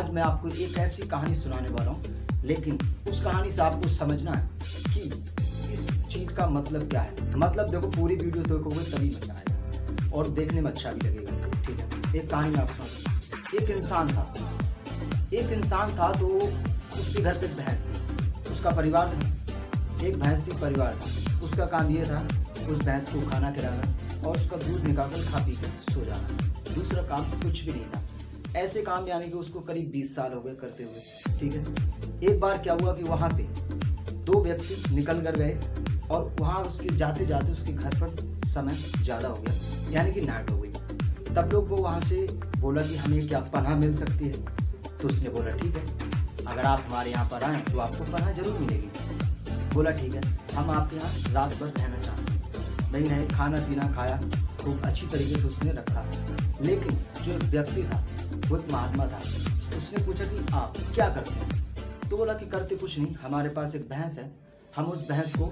आज मैं आपको एक ऐसी कहानी सुनाने वाला हूँ, लेकिन उस कहानी से आपको समझना है कि इस चीज़ का मतलब क्या है। मतलब देखो, पूरी वीडियो देखोगे तभी मजा आएगा और देखने में अच्छा भी लगेगा। ठीक है, एक कहानी मैं आपको सुनाता हूँ। एक इंसान था तो उसके घर पे एक भैंस थी, उसका परिवार था। एक भैंस थी, परिवार था। उसका काम ये था उस भैंस को खाना खिलाना और उसका दूध निकालकर खा पी कर सो जाना। दूसरा काम कुछ भी नहीं था। ऐसे काम यानी कि उसको करीब 20 साल हो गए करते हुए। ठीक है, एक बार क्या हुआ कि वहाँ से दो व्यक्ति निकल कर गए और वहाँ उसके जाते जाते उसके घर पर समय ज़्यादा हो गया, यानी कि नाइट हो गई। तब लोग वो वहाँ से बोला कि हमें क्या पनाह मिल सकती है। तो उसने बोला ठीक है, अगर आप हमारे यहाँ पर आएँ तो आपको पनाह जरूर मिलेगी। बोला ठीक है, हम आपके यहाँ रात भर रहना चाहते हैं। नहीं रहे, खाना पीना खाया, खूब अच्छी तरीके से उसने रखा। लेकिन जो एक व्यक्ति था वो एक महात्मा था। उसने पूछा कि आप क्या करते हैं। तो बोला कि करते कुछ नहीं, हमारे पास एक भैंस है, हम उस भैंस को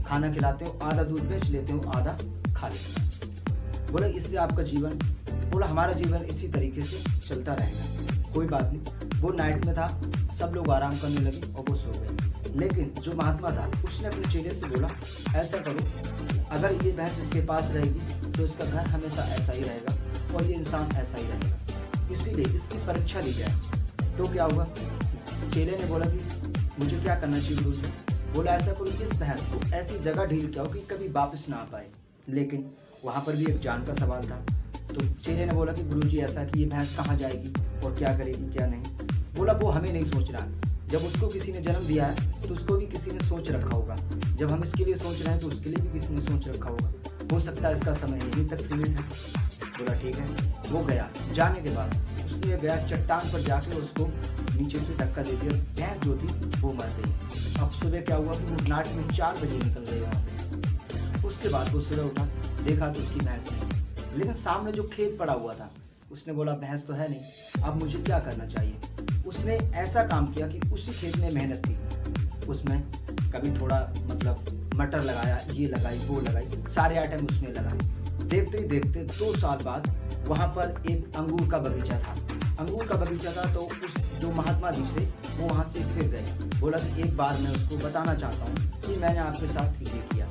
खाना खिलाते हो, आधा दूध बेच लेते हो, आधा खा लेते हैं। बोला इससे आपका जीवन, बोला हमारा जीवन इसी तरीके से चलता रहेगा। कोई बात नहीं। वो नाइट में था, सब लोग आराम करने लगे और वो सो गए। लेकिन जो महात्मा था उसने अपने चेले से बोला ऐसा करो, अगर ये भैंस इसके पास रहेगी तो इसका घर हमेशा ऐसा ही रहेगा और ये इंसान ऐसा ही रहेगा, इसीलिए इसकी परीक्षा ली जाए। तो क्या हुआ, चेले ने बोला कि मुझे क्या करना चाहिए गुरु जी। बोला ऐसा करो, इस भैंस को ऐसी जगह ढील क्या हो कि कभी वापस ना आ पाए। लेकिन वहाँ पर भी एक जान का सवाल था। तो चेले ने बोला कि गुरु जी ऐसा कि ये भैंस कहाँ जाएगी और क्या करेगी क्या नहीं। बोला वो हमें नहीं सोचना, जब उसको किसी ने जन्म दिया है तो उसको भी किसी ने सोच रखा होगा, जब हम इसके लिए सोच रहे हैं तो उसके लिए भी किसी ने सोच रखा होगा। हो सकता है इसका समय यहीं तक सीमित है। बोला ठीक है। वो गया, जाने के बाद उसने गया चट्टान पर जाके उसको नीचे से धक्का दे दिया। भैंस जो थी वो मर गई। अब सुबह क्या हुआ कि वो नाट में 4 बजे निकल गए वहाँ से। उसके बाद वो सुबह उठा, देखा तो उसकी भैंस नहीं, लेकिन सामने जो खेत पड़ा हुआ था उसने बोला भैंस तो है नहीं, अब मुझे क्या करना चाहिए। उसने ऐसा काम किया कि उसी खेत में मेहनत की, उसमें कभी थोड़ा मतलब मटर लगाया, ये लगाई वो लगाई, सारे आइटम उसमें लगाए। देखते ही देखते 2 साल बाद वहाँ पर एक अंगूर का बगीचा था। अंगूर का बगीचा था तो उस जो महात्मा जी थे वो वहाँ से फिर गए। बोला कि एक बार मैं उसको बताना चाहता हूँ कि मैंने आपके साथ ये किया।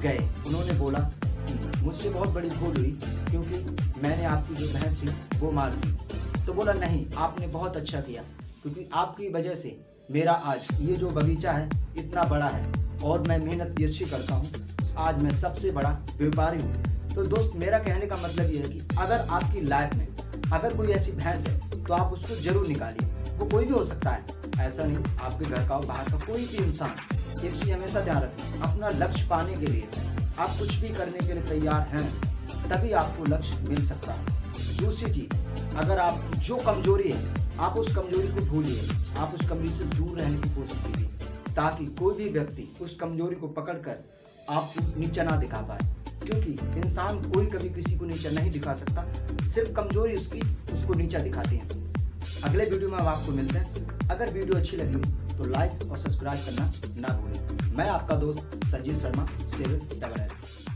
गए, उन्होंने बोला कि मुझसे बहुत बड़ी भूल हुई क्योंकि मैंने आपकी जो भैंस थी वो मार दी। तो बोला नहीं, आपने बहुत अच्छा किया, क्योंकि आपकी वजह से मेरा आज ये जो बगीचा है इतना बड़ा है और मैं मेहनत भी अच्छी करता हूँ, आज मैं सबसे बड़ा व्यापारी हूँ। तो दोस्त, मेरा कहने का मतलब ये है कि अगर आपकी लाइफ में अगर कोई ऐसी भैंस है तो आप उसको जरूर निकालिए। वो कोई भी हो सकता है, ऐसा नहीं आपके घर का बाहर का कोई भी इंसान। एक चीज हमेशा ध्यान रखें, अपना लक्ष्य पाने के लिए आप कुछ भी करने के लिए तैयार हैं तभी आपको लक्ष्य मिल सकता है। दूसरी चीज, अगर आप जो कमजोरी है आप उस कमजोरी को भूलिए, आप उस कमजोरी से दूर रहने की कोशिश कीजिए ताकि कोई भी व्यक्ति उस कमजोरी को पकड़कर आपको नीचा ना दिखा पाए। क्योंकि इंसान कोई कभी किसी को नीचा नहीं दिखा सकता, सिर्फ कमजोरी उसको नीचा दिखाती है। अगले वीडियो में हम आपको मिलते हैं। अगर वीडियो अच्छी लगी तो लाइक और सब्सक्राइब करना ना भूलें। मैं आपका दोस्त संजीव शर्मा, 7 डबल एस।